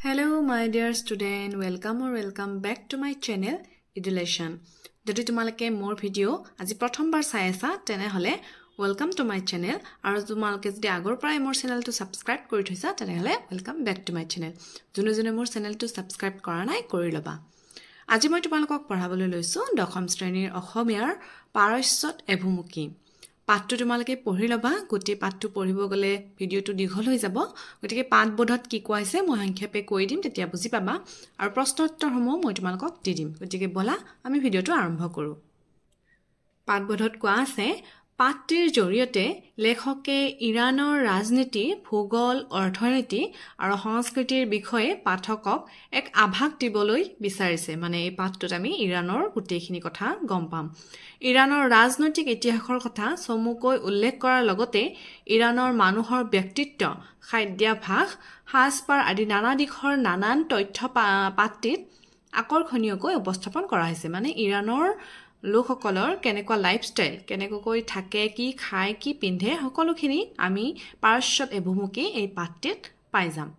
Hello my dear student, welcome back to my channel Education. যদি তোমালোকে মোৰ video আজি প্ৰথমবাৰ চাই আছা তেনে হলে welcome to my channel আৰু তোমালোকে যদি আগৰ পৰাই মোৰ চেনেলটো সাবস্ক্ৰাইব কৰি থৈছা তেনে হলে welcome back to my channel. যোনে মোৰ চেনেলটো সাবস্ক্ৰাইব কৰা নাই কৰি লবা. আজি মই তোমালোকক পঢ়াবলৈ লৈছো দশম শ্ৰেণীৰ অসমীয়াৰ পাৰস্যত এভুমুখী. পাঠটো তোমালোকে পঢ়ি লবা গটি পাঠটো পঢ়িব গলে ভিডিওটো দীঘল হৈ যাব গটিকে পাঠ বোধত কি কোৱাইছে মই সংক্ষেপে কৈ দিম তেতিয়া বুজি পাবা আৰু প্ৰশ্ন উত্তৰসমূহ মই তোমালোকক দি দিম গটিকে বলা আমি ভিডিওটো আৰম্ভ কৰো পাঠ বোধত কোৱা আছে পাঠটিৰ জৰিয়তে লেখকে ইৰানৰ ৰাজনীতি ভূগোল অৰ্থনীতি আৰু সংস্কৃতিৰ বিষয়ে পাঠকক এক আভাস দিবলৈ বিচাৰিছে মানে এই পাঠটোত আমি ইৰানৰ গোটেইখিনি কথা গম পাম ইৰানৰ ৰাজনৈতিক ইতিহাসৰ কথা চমুকৈ উল্লেখ কৰাৰ লগতে ইৰানৰ মানুহৰ ব্যক্তিত্ব খাদ্যাভ্যাস সাজপাৰ আদি নানা দিশৰ নানান তথ্য পাঠটিত আকৰ্ষণীয়কৈ উপস্থাপন কৰা হৈছে মানে ইৰানৰ লোকসকলৰ কেনেকুৱা লাইফষ্টাইল কেনেকৈ থাকে কি খায় কি পিন্ধে সকলোখিনি আমি পাৰস্যত এভুমুখী এই পাঠটিত পাই যাম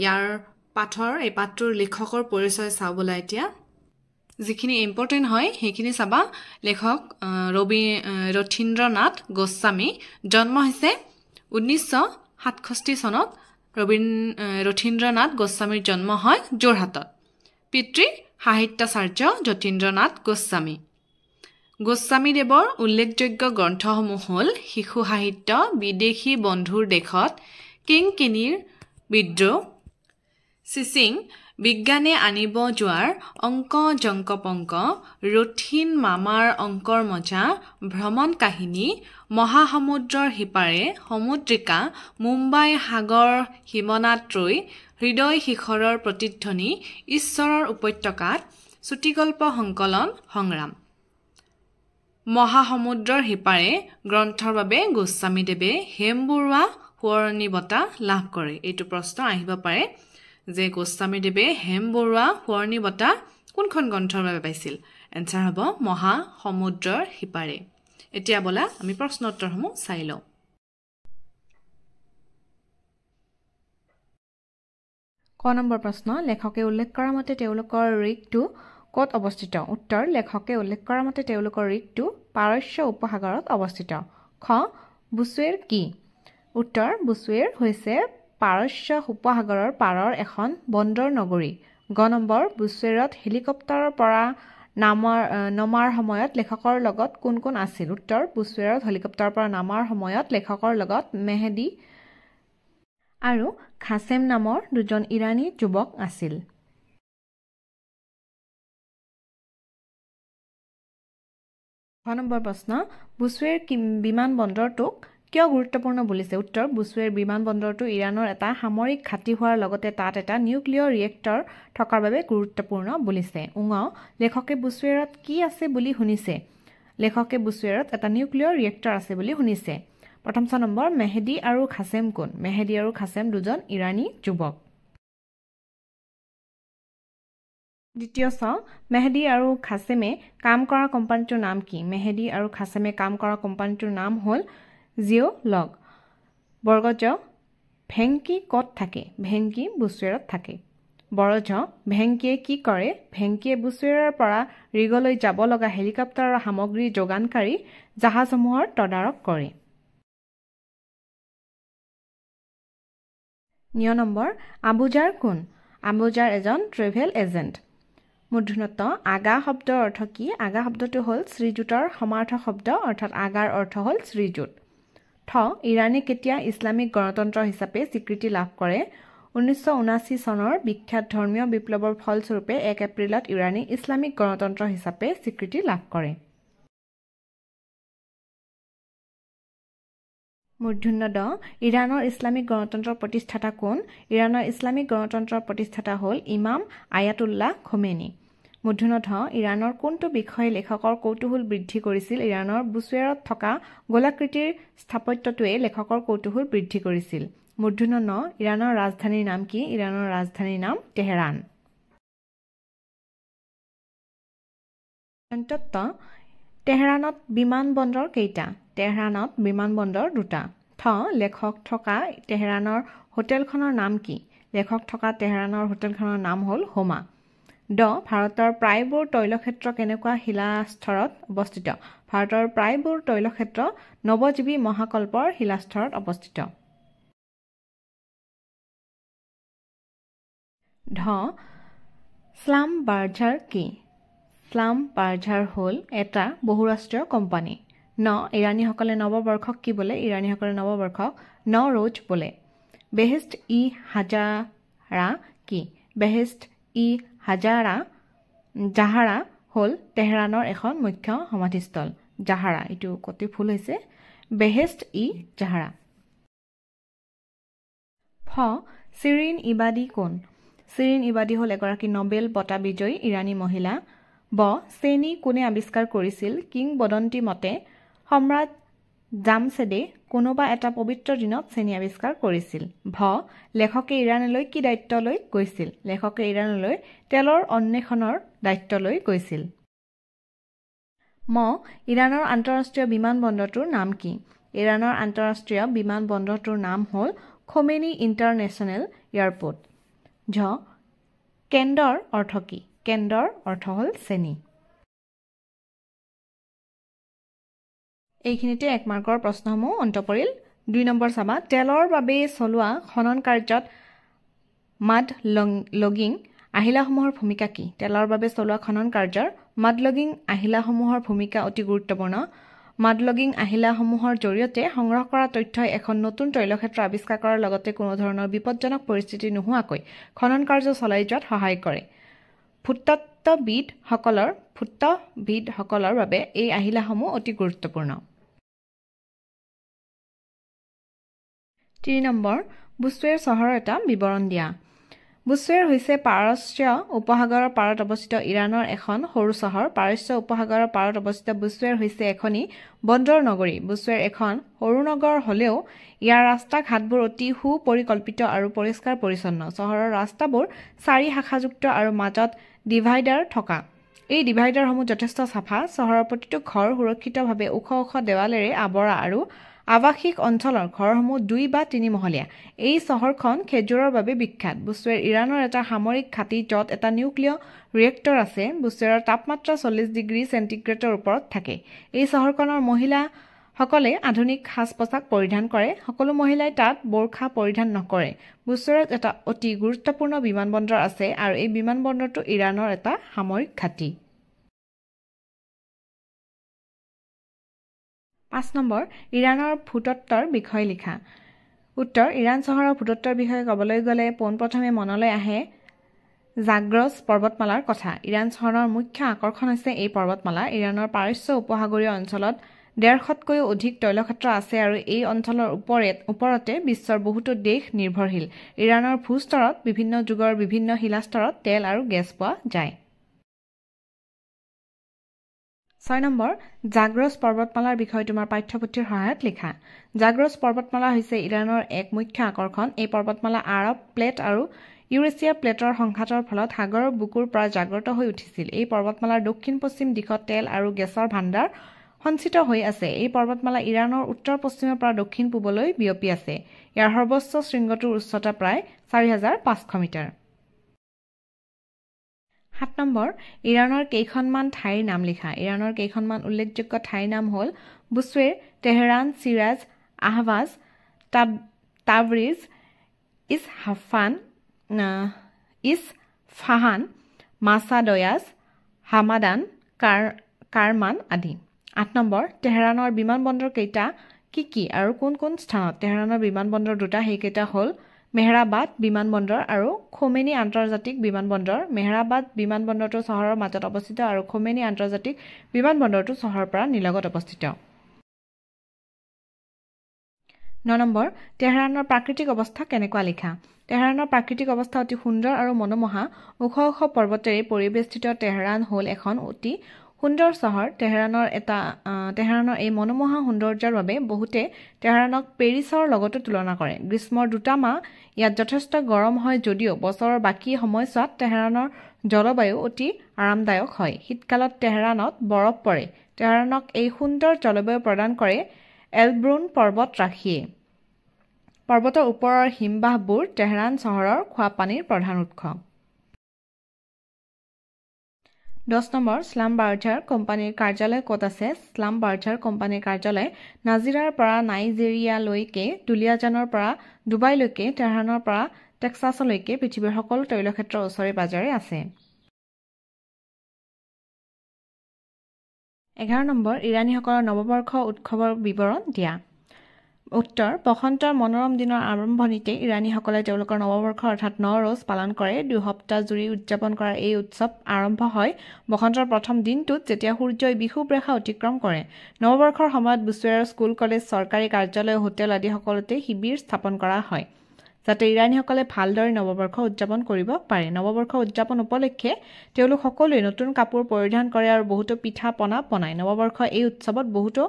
ইয়াৰ এই পাঠৰ লেখকৰ পৰিচয় চাবলৈ এতিয়া যিখিনি ইম্পৰ্টেন্ট হয় সেইখিনি চাবা লেখক ৰথীন্দ্ৰনাথ গোস্বামী জন্ম হৈছে 1967 চনত ৰথীন্দ্ৰনাথ গোস্বামীৰ জন্ম হয় যোৰহাটত পিতৃ সাহিত্যাচাৰ্য যতীন্দ্ৰনাথ গোস্বামী গোস্বামীদেৱৰ উল্লেখযোগ্য গ্ৰন্থসমূহ হ'ল শিশু সাহিত্য বিদেশী বন্ধুৰ দেশত কিংকিনীৰ বিদ্ৰোহ সিসিং বিজ্ঞানে আনিব যোৱাৰ অংক জংক পংক ৰথীন মামাৰ অংকৰ মজা ভ্ৰমণ কাহিনী মহাসমুদ্ৰৰ হিপাৰে সমুদ্ৰিকা মুম্বাই সাগৰ হিমনাত্ৰৈ হৃদয় শিখৰৰ প্ৰতিধ্বনি ঈশ্বৰৰ উপত্যকাত চুটিগল্প সংকলন সংগ্ৰাম মহাসমুদ্ৰৰ হিপাৰে গ্ৰন্থৰ বাবে গোস্বামীদেৱে হেমবৰুৱা সোঁৱৰণী বঁটা লাভ কৰে এইটো প্ৰশ্ন আহিব পাৰে যে গোস্বামীদেৱে হেমবৰুৱা সোঁৱৰণী বঁটা কোনখন গ্ৰন্থৰ বাবে পাইছিল এনসাৰ হ'ব মহাসমুদ্ৰৰ হিপাৰে এতিয়া বলা আমি প্ৰশ্ন উত্তৰসমূহ চাই লওঁ ক নম্বৰ প্ৰশ্ন লেখকে উল্লেখ কৰা মতে তেওঁলোকৰ ঋকটো ক'ত অৱস্থিত উত্তৰ লেখকে উল্লেখ কৰা মতে তেওঁলোকৰ ঋকটো পাৰস্য উপসাগৰত অৱস্থিত খ বুছৱেৰ কি উত্তৰ বুছৱেৰ হৈছে পাৰস্য উপসাগৰৰ পাৰৰ এখন বন্দৰ নগৰী গ নম্বৰ বুছৱেৰত হেলিকপ্টাৰৰ পৰা নমাৰ সময়ত লেখকৰ লগত কোন কোন আছিল উত্তৰ বুছৱেৰত হেলিকপ্টাৰৰ পৰা নামাৰ সময়ত লেখকৰ লগত মেহেদী আৰু খাছেম নামৰ দুজন ইৰানী যুৱক আছিল খ নম্বৰ প্ৰশ্ন বুছৱেৰ বিমান বন্দৰটোক কিয় গুৰুত্বপূৰ্ণ বুলিছে উত্তৰ বুছৱেৰ বিমান বন্দৰটো ইৰানৰ এটা সামৰিক ঘাটি হোৱাৰ লগতে তাত এটা নিউক্লিয়াৰ ৰিয়েক্টৰ থকাৰ বাবে গুৰুত্বপূৰ্ণ বুলিছে উঙ লেখকে বুছৱেৰত কি আছে বুলি শুনিছে লেখকে বুছৱেৰত এটা নিউক্লিয়াৰ ৰিয়েক্টৰ আছে বুলি শুনিছে প্ৰথম নম্বৰ মেহেদী আৰু খাছেম কোন মেহেদী আৰু খাছেম দুজন ইৰানী যুৱক দ্বিতীয় মেহেদী আৰু খাছেমে কাম কৰা কোম্পানীটোৰ নাম কি মেহেদী আৰু খাছেমে কাম কৰা কোম্পানীটোৰ নাম হ'ল জিঅ'লগ বৰ্গজ ভেংকি ক'ত থাকে ভেংকি বুছৱেৰত থাকে বৰজ ভেংকিয়ে কি কৰে ভেংকিয়ে বুছৱেৰৰ পৰা ৰিগলৈ যাব লগা হেলিকপ্টাৰৰ সামগ্ৰী যোগানকাৰী জাহাজসমূহৰ তদাৰক কৰে নিয় নম্বৰ আবুজাৰ কোন আবুজাৰ এজন ট্ৰেভেল এজেণ্ট মূৰ্ধন্য আগা শব্দৰ অৰ্থ কি আগা শব্দটো হ'ল শ্ৰীযুতৰ সমাৰ্থক শব্দ অৰ্থাৎ আগাৰ অৰ্থ হ'ল শ্ৰীযুত ইৰাণে কেতিয়া ইছলামিক গণতন্ত্ৰ হিচাপে স্বীকৃতি লাভ কৰে 1979 চনৰ বিখ্যাত ধৰ্মীয় বিপ্লৱৰ ফলস্বৰূপে 1 এপ্ৰিলত ইৰাণে ইছলামিক গণতন্ত্ৰ হিচাপে স্বীকৃতি লাভ কৰে মূৰ্ধন্য ইৰাণৰ ইছলামিক গণতন্ত্ৰৰ প্ৰতিষ্ঠাতা কোন ইৰাণৰ ইছলামিক গণতন্ত্ৰৰ প্ৰতিষ্ঠাতা হ'ল ইমাম আয়াতুল্লাহ খোমেনী মূৰ্ধন্য ইৰাণৰ কোনটো বিষয়ে লেখকৰ কৌতূহল বৃদ্ধি কৰিছিল ইৰাণৰ বুছৱেৰত থকা গোলাকৃতিৰ স্থাপত্যটোৱে লেখকৰ কৌতূহল বৃদ্ধি কৰিছিল মূৰ্ধন্য ইৰাণৰ ৰাজধানীৰ নাম কি ইৰাণৰ ৰাজধানীৰ নাম তেহৰান তেহৰানত বিমান বন্দৰ কেইটা তেহৰানত বিমান বন্দৰ দুটা লেখক থকা তেহৰানৰ হোটেলখনৰ নাম কি লেখক থকা তেহৰানৰ হোটেলখনৰ নাম হ'ল হোমা ড ভাৰতৰ প্ৰায়বোৰ তৈলক্ষেত্ৰ কেনেকুৱা শিলাস্তৰত অৱস্থিত ভাৰতৰ প্ৰায়বোৰ তৈলক্ষেত্ৰ নৱজীৱী মহাকল্পৰ শিলাস্তৰত অৱস্থিত ঢ স্লাম বাৰ্জাৰ কি স্লাম বাৰ্জাৰ হ'ল এটা বহুৰাষ্ট্ৰীয় কোম্পানী ন ইৰাণীসকলে নৱবৰ্ষক কি বোলে ইৰাণীসকলে নৱবৰ্ষক নৱৰোজ বোলে বেহেষ্ট ই হাজাৰা কি বেহেষ্ট ই জাহাৰা হ'ল তেহৰানৰ এখন মুখ্য সমাধিস্থল জাহাৰা এইটো কতি ফুল হৈছে বেহেষ্ট ই জাহাৰা ফ শিৰিন ইবাদী কোন শিৰিন ইবাদী হ'ল এগৰাকী নোবেল বঁটা বিজয়ী ইৰাণী মহিলা ব চেনি কোনে আৱিষ্কাৰ কৰিছিল কিংবদন্তি মতে সম্ৰাট জামছেদে কোনোবা এটা পবিত্ৰ দিনত চেনি আৱিষ্কাৰ কৰিছিল ভ লেখকে ইৰাণলৈ কি দায়িত্ব লৈ গৈছিল লেখকে ইৰাণলৈ তেলৰ অন্বেষণৰ দায়িত্ব লৈ গৈছিল ম ইৰাণৰ আন্তঃৰাষ্ট্ৰীয় বিমানবন্দৰটোৰ নাম কি ইৰাণৰ আন্তঃৰাষ্ট্ৰীয় বিমানবন্দৰটোৰ নাম হ'ল খোমেনি ইণ্টাৰনেশ্যনেল এয়াৰপোৰ্ট ঝ কেন্দ্ৰৰ অৰ্থ কি কেন্দ্ৰৰ অৰ্থ হ'ল চেনি এইখিনিতে 1 মাৰ্কৰ প্ৰশ্নসমূহ অন্ত পৰিল 2 নম্বৰ চাবা তেলৰ বাবে চলোৱা খনন কাৰ্যত মাড লগিং আহিলাসমূহৰ ভূমিকা কি তেলৰ বাবে চলোৱা খনন কাৰ্যৰ মাড লগিং আহিলাসমূহৰ ভূমিকা অতি গুৰুত্বপূৰ্ণ মাড লগিং আহিলাসমূহৰ জৰিয়তে সংগ্ৰহ কৰা তথ্যই এখন নতুন তৈলক্ষেত্ৰ আৱিষ্কাৰ কৰাৰ লগতে কোনো ধৰণৰ বিপদজনক পৰিস্থিতি নোহোৱাকৈ খনন কাৰ্য চলাই যোৱাত সহায় কৰে ভূতত্ত্ববিদসকলৰ বাবে এই আহিলাসমূহ অতি গুৰুত্বপূৰ্ণ 3 নম্বৰ বুছৱেৰ চহৰৰ এটা বিৱৰণ দিয়া বুছৱেৰ হৈছে পাৰস্য উপসাগৰৰ পাৰত অৱস্থিত ইৰাণৰ এখন সৰু চহৰ পাৰস্য উপসাগৰৰ পাৰত অৱস্থিত বুছৱেৰ হৈছে এখনি বন্দৰ নগৰী বুছৱেৰ এখন সৰু নগৰ হ'লেও ইয়াৰ ৰাস্তা ঘাটবোৰ অতি সুপৰিকল্পিত আৰু পৰিষ্কাৰ পৰিচ্ছন্ন চহৰৰ ৰাস্তাবোৰ 4 শাখাযুক্ত আৰু মাজত ডিভাইডাৰ থকা এই ডিভাইডাৰসমূহ যথেষ্ট চাফা চহৰৰ প্ৰতিটো ঘৰ সুৰক্ষিতভাৱে ওখ দেৱালেৰে আৱৰা আৰু আৱাসিক অঞ্চলৰ ঘৰসমূহ 2 বা 3 মহলীয়া এই চহৰখন খেজুৰৰ বাবে বিখ্যাত বুছৱেৰ ইৰাণৰ এটা সামৰিক ঘাটি য'ত এটা নিউক্লিয় ৰিয়েক্টৰ আছে বুছৱেৰৰ তাপমাত্ৰা 40 ডিগ্ৰী চেণ্টিগ্ৰেডৰ ওপৰত থাকে এই চহৰখনৰ মহিলাসকলে আধুনিক সাজ-পোছাক পৰিধান কৰে সকলো মহিলাই তাত বোৰখা পৰিধান নকৰে বুছৱেৰত এটা অতি গুৰুত্বপূৰ্ণ বিমানবন্দৰ আছে আৰু এই বিমানবন্দৰটো ইৰাণৰ এটা সামৰিক ঘাটি 5 নম্বৰ ইৰাণৰ ভূতত্ত্বৰ বিষয়ে লিখা উত্তৰ ইৰাণ চহৰৰ ভূতত্ত্বৰ বিষয়ে ক'বলৈ গ'লে পোনপ্ৰথমে মনলৈ আহে জাগ্ৰছ পৰ্বতমালাৰ কথা ইৰাণ চহৰৰ মুখ্য আকৰ্ষণ হৈছে এই পৰ্বতমালা ইৰাণৰ পাৰস্য উপসাগৰীয় অঞ্চলত 150তকৈও অধিক তৈলক্ষেত্ৰ আছে আৰু এই অঞ্চলৰ ওপৰতে বিশ্বৰ বহুতো দেশ নিৰ্ভৰশীল ইৰাণৰ ভূস্তৰত বিভিন্ন যুগৰ বিভিন্ন শিলাস্তৰত তেল আৰু গেছ পোৱা যায় 6 নম্বৰ জাগ্ৰছ পৰ্বতমালাৰ বিষয়ে তোমাৰ পাঠ্যপুথিৰ সহায়ত লিখা জাগ্ৰছ পৰ্বতমালা হৈছে ইৰাণৰ এক মুখ্য আকৰ্ষণ এই পৰ্বতমালা আৰব প্লেট আৰু ইউৰেছিয়া প্লেটৰ সংঘাতৰ ফলত সাগৰৰ বুকুৰ পৰা জাগ্ৰত হৈ উঠিছিল এই পৰ্বতমালাৰ দক্ষিণ পশ্চিম দিশত তেল আৰু গেছৰ ভাণ্ডাৰ সঞ্চিত হৈ আছে এই পৰ্বতমালা ইৰাণৰ উত্তৰ পশ্চিমৰ পৰা দক্ষিণ পূবলৈ বিয়পি আছে ইয়াৰ সৰ্বোচ্চ শৃংগটোৰ উচ্চতা প্ৰায় 4500 মিটাৰ 7 নম্বৰ ইৰাণৰ কেইখনমান ঠাইৰ নাম লিখা ইৰাণৰ কেইখনমান উল্লেখযোগ্য ঠাইৰ নাম হ'ল Bushehr Tehran Shiraz Ahvaz Tabriz Isfahan Mashhad Yazd Hamadan Kerman আদি 8 নম্বৰ তেহৰানৰ বিমানবন্দৰ কেইটা কি আৰু কোন কোন স্থানত তেহৰানৰ বিমানবন্দৰ দুটা সেইকেইটা হ'ল মেহৰাবাদ বিমানবন্দৰ আৰু খোমেনি আন্তৰ্জাতিক বিমানবন্দৰ মেহৰাবাদ বিমানবন্দৰটো চহৰৰ মাজত অৱস্থিত আৰু খোমেনি আন্তৰ্জাতিক বিমানবন্দৰটো চহৰৰ পৰা নিলগত অৱস্থিত 9 নম্বৰ তেহৰানৰ প্ৰাকৃতিক অৱস্থা কেনেকুৱা লিখা তেহৰানৰ প্ৰাকৃতিক অৱস্থা অতি সুন্দৰ আৰু মনোমোহা ওখ পৰ্বতেৰে পৰিবেষ্টিত তেহৰান হ'ল এখন অতি সুন্দৰ চহৰ তেহৰানৰ এই মনোমোহা সৌন্দৰ্যৰ বাবে বহুতে তেহৰানক পেৰিছৰ লগতো তুলনা কৰে গ্ৰীষ্মৰ 2টা মাহ ইয়াত যথেষ্ট গৰম হয় যদিও বছৰৰ বাকী সময়ছোৱাত তেহৰানৰ জলবায়ু অতি আৰামদায়ক হয় শীতকালত তেহৰানত বৰফ পৰে তেহৰানক এই সুন্দৰ জলবায়ু প্ৰদান কৰে এলব্ৰুন পৰ্বত ৰাশিয়ে পৰ্বতৰ ওপৰৰ হিমবাহবোৰ তেহৰান চহৰৰ খোৱাপানীৰ প্ৰধান উৎস 10 নম্বৰ স্লাম বাৰ্জাৰ কোম্পানীৰ কাৰ্যালয় ক'ত আছে স্লাম বাৰ্জাৰ কোম্পানীৰ কাৰ্যালয় নাজিৰাৰ পৰা নাইজেৰিয়ালৈকে দুলিয়াজানৰ পৰা ডুবাইলৈকে তেহৰানৰ পৰা টেক্সাছলৈকে পৃথিৱীৰ সকলো তৈলক্ষেত্ৰৰ ওচৰে পাজৰে আছে 11 নম্বৰ ইৰানীসকলৰ নৱবৰ্ষ উৎসৱৰ বিৱৰণ দিয়া উত্তৰ বসন্তৰ মনোৰম দিনৰ আৰম্ভণিতে ইৰানীসকলে তেওঁলোকৰ নৱবৰ্ষ অৰ্থাৎ নৱৰোজ পালন কৰে 2 সপ্তাহ জুৰি উদযাপন কৰা এই উৎসৱ আৰম্ভ হয় বসন্তৰ প্ৰথম দিনটোত যেতিয়া সূৰ্যই বিষুৱ ৰেখা অতিক্ৰম কৰে নৱবৰ্ষৰ সময়ত বুছৱেৰৰ স্কুল কলেজ চৰকাৰী কাৰ্যালয় হোটেল আদি সকলোতে শিবিৰ স্থাপন কৰা হয় যাতে ইৰানীসকলে ভালদৰে নৱবৰ্ষ উদযাপন কৰিব পাৰে নৱবৰ্ষ উদযাপন উপলক্ষে তেওঁলোক সকলোৱে নতুন কাপোৰ পৰিধান কৰে আৰু বহুতো পিঠা পনা বনায় নৱবৰ্ষ এই উৎসৱত বহুতো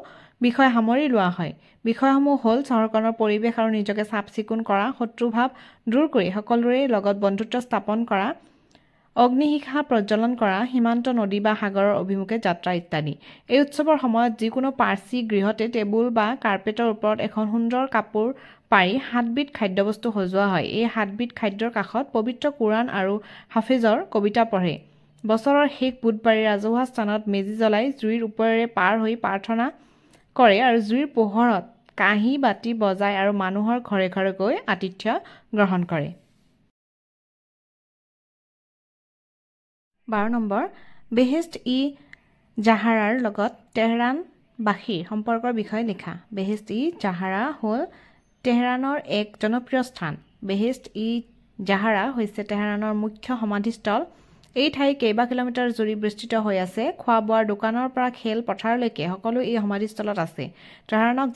বিষয় সামৰি লোৱা হয় বিষয়সমূহ হ'ল চহৰখনৰ পৰিৱেশ আৰু নিজকে চাফ-চিকুণ কৰা শত্ৰুভাৱ দূৰ কৰি সকলোৰে লগত বন্ধুত্ব স্থাপন কৰা অগ্নিশিখা প্ৰজ্বলন কৰা সীমান্ত নদী বা সাগৰৰ অভিমুখে যাত্ৰা ইত্যাদি এই উৎসৱৰ সময়ত যিকোনো পাৰ্চি গৃহতে টেবুল বা কাৰ্পেটৰ ওপৰত এখন সুন্দৰ কাপোৰ পাৰি 7 বিধ খাদ্যবস্তু সজোৱা হয় এই 7 বিধ খাদ্যৰ কাষত পবিত্ৰ কুৰাণ আৰু হাফিজৰ কবিতা পঢ়ে বছৰৰ শেষ বুধবাৰে ৰাজহুৱা স্থানত মেজি জ্বলাই জুইৰ ওপৰেৰে পাৰ হৈ প্ৰাৰ্থনা কৰে আৰু জুইৰ পোহৰত কাঁহী বাতি বজায় আৰু মানুহৰ ঘৰে ঘৰে গৈ আতিথ্য গ্ৰহণ কৰে 12 নম্বৰ বেহেষ্ট ই জাহাৰাৰ লগত তেহৰানবাসীৰ সম্পৰ্কৰ বিষয়ে লিখা বেহেষ্ট ই জাহাৰা হ'ল তেহৰানৰ এক জনপ্ৰিয় স্থান বেহেষ্ট ই জাহাৰা হৈছে তেহৰানৰ মুখ্য সমাধিস্থল এই ঠাই কেইবা কিলোমিটাৰ জুৰি বিস্তৃত হৈ আছে খোৱা বোৱাৰ দোকানৰ পৰা খেল পথাৰলৈকে সকলো এই সমাধিস্থলত আছে তেহৰানক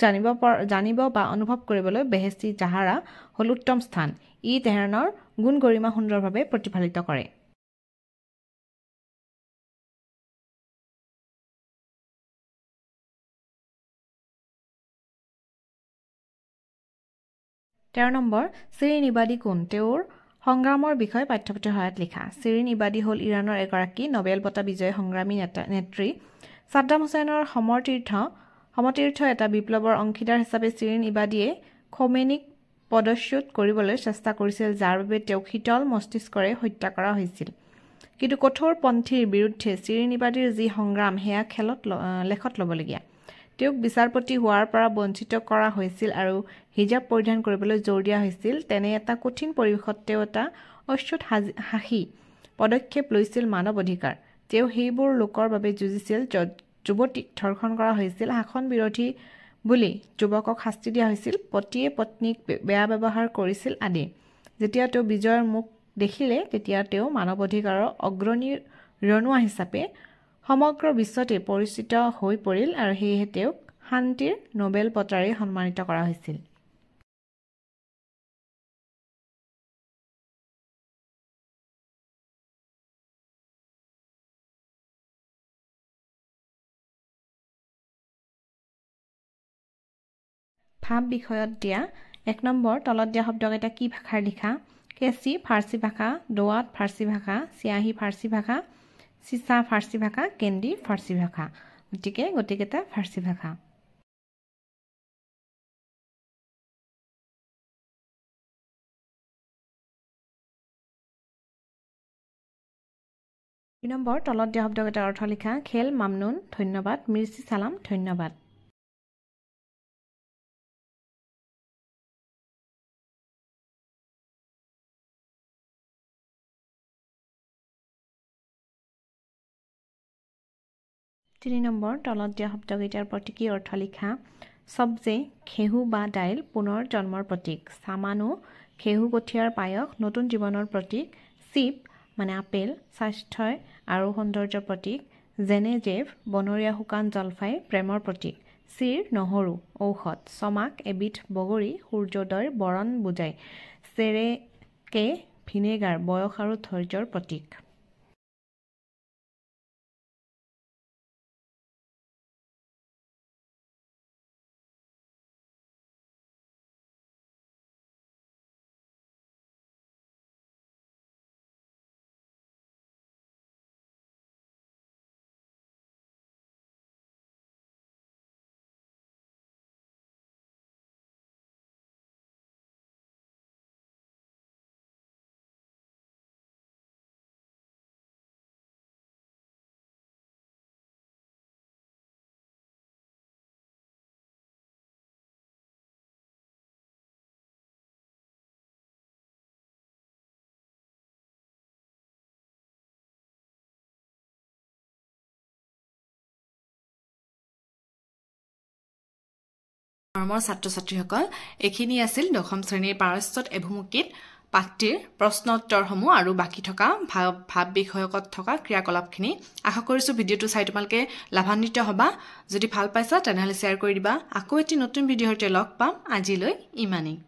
জানিব বা অনুভৱ কৰিবলৈ বেহেষ্ট ই জাহাৰা হ'ল উত্তম স্থান ই তেহৰানৰ গুণ গৰিমা সুন্দৰভাৱে প্ৰতিফলিত কৰে 13 নম্বৰ শিৰিন ইবাদী কোন তেওঁৰ সংগ্ৰামৰ বিষয়ে পাঠ্যপুথিৰ সহায়ত লিখা শিৰিন ইবাদী হ'ল ইৰাণৰ এগৰাকী নোবেল বঁটা বিজয়ী সংগ্ৰামী নেত্ৰী সাদ্দাম হুছেইনৰ সমতীৰ্থ এটা বিপ্লৱৰ অংশীদাৰ হিচাপে শিৰিন ইবাদীয়ে খোমেনিক পদচ্যুত কৰিবলৈ চেষ্টা কৰিছিল যাৰ বাবে তেওঁক শীতল মস্তিষ্কৰে হত্যা কৰা হৈছিল কিন্তু কঠোৰপন্থীৰ বিৰুদ্ধে শিৰিন ইবাদীৰ যি সংগ্ৰাম সেয়া লেখত ল'বলগীয়া তেওঁক বিচাৰপতি হোৱাৰ পৰা বঞ্চিত কৰা হৈছিল আৰু হিজাব পৰিধান কৰিবলৈ জোৰ দিয়া হৈছিল তেনে এটা কঠিন পৰিৱেশত তেওঁ এটা অচ্যুত হাঁহি পদক্ষেপ লৈছিল মানৱ অধিকাৰ তেওঁ সেইবোৰ লোকৰ বাবে যুঁজিছিল যুৱতীক ধৰ্ষণ কৰা হৈছিল শাসন বিৰোধী বুলি যুৱকক শাস্তি দিয়া হৈছিল পতিয়ে পত্নীক বেয়া ব্যৱহাৰ কৰিছিল আদি যেতিয়া তেওঁ বিজয়ৰ মুখ দেখিলে তেতিয়া তেওঁ মানৱ অধিকাৰৰ অগ্ৰণী ৰণুৱা হিচাপে সমগ্ৰ বিশ্বতে পৰিচিত হৈ পৰিল আৰু সেয়েহে তেওঁক শান্তিৰ নোবেল বঁটাৰে সন্মানিত কৰা হৈছিল ভাব বিষয়ত দিয়া 1 নম্বৰ তলত দিয়া শব্দকেইটা কি ভাষাৰ লিখা কেচি ফাৰ্চী ভাষা দোৱাত ফাৰ্চী ভাষা চিয়াহী ফাৰ্চী ভাষা চিচা ফাৰ্চী ভাষা কেন্দি ফাৰ্চী ভাষা গতিকে গোটেইকেইটা ফাৰ্চী ভাষা 2 নম্বৰ তলত দিয়া শব্দকেইটাৰ অৰ্থ লিখা খেল মামনুন ধন্যবাদ মিৰ্চি সালাম ধন্যবাদ 3 নম্বৰ তলত দিয়া শব্দকেইটাৰ প্ৰতীকী অৰ্থ লিখা সবজে ঘেহু বা দাইল পুনৰ জন্মৰ প্ৰতীক সামানু ঘেহু কঠিয়াৰ পায়স নতুন জীৱনৰ প্ৰতীক চিপ মানে আপেল স্বাস্থ্য আৰু সৌন্দৰ্যৰ প্ৰতীক জেনেজেভ বনৰীয়া শুকান জলফাই প্ৰেমৰ প্ৰতীক চিৰ নহৰু ঔষধ চমাক এবিধ বগৰী সূৰ্যোদয়ৰ বৰণ বুজায় চেৰেকে ভিনেগাৰ বয়স আৰু ধৈৰ্যৰ প্ৰতীক মৰমৰ ছাত্ৰ-ছাত্ৰীসকল এখিনি আছিল দশম শ্ৰেণীৰ পাৰস্যত এভুমুকিত পাঠটিৰ প্ৰশ্ন উত্তৰসমূহ আৰু বাকি থকা ভাৱ বিষয়কত থকা ক্ৰিয়াকলাপখিনি আশা কৰিছো ভিডিঅটো চাই তোমালোকে লাভান্বিত হবা যদি ভাল পাইছা তেনেহলে শেয়াৰ কৰি দিবা আকৌ এটি নতুন ভিডিঅৰ সৈতে লগ পাম আজিলৈ ইমানেই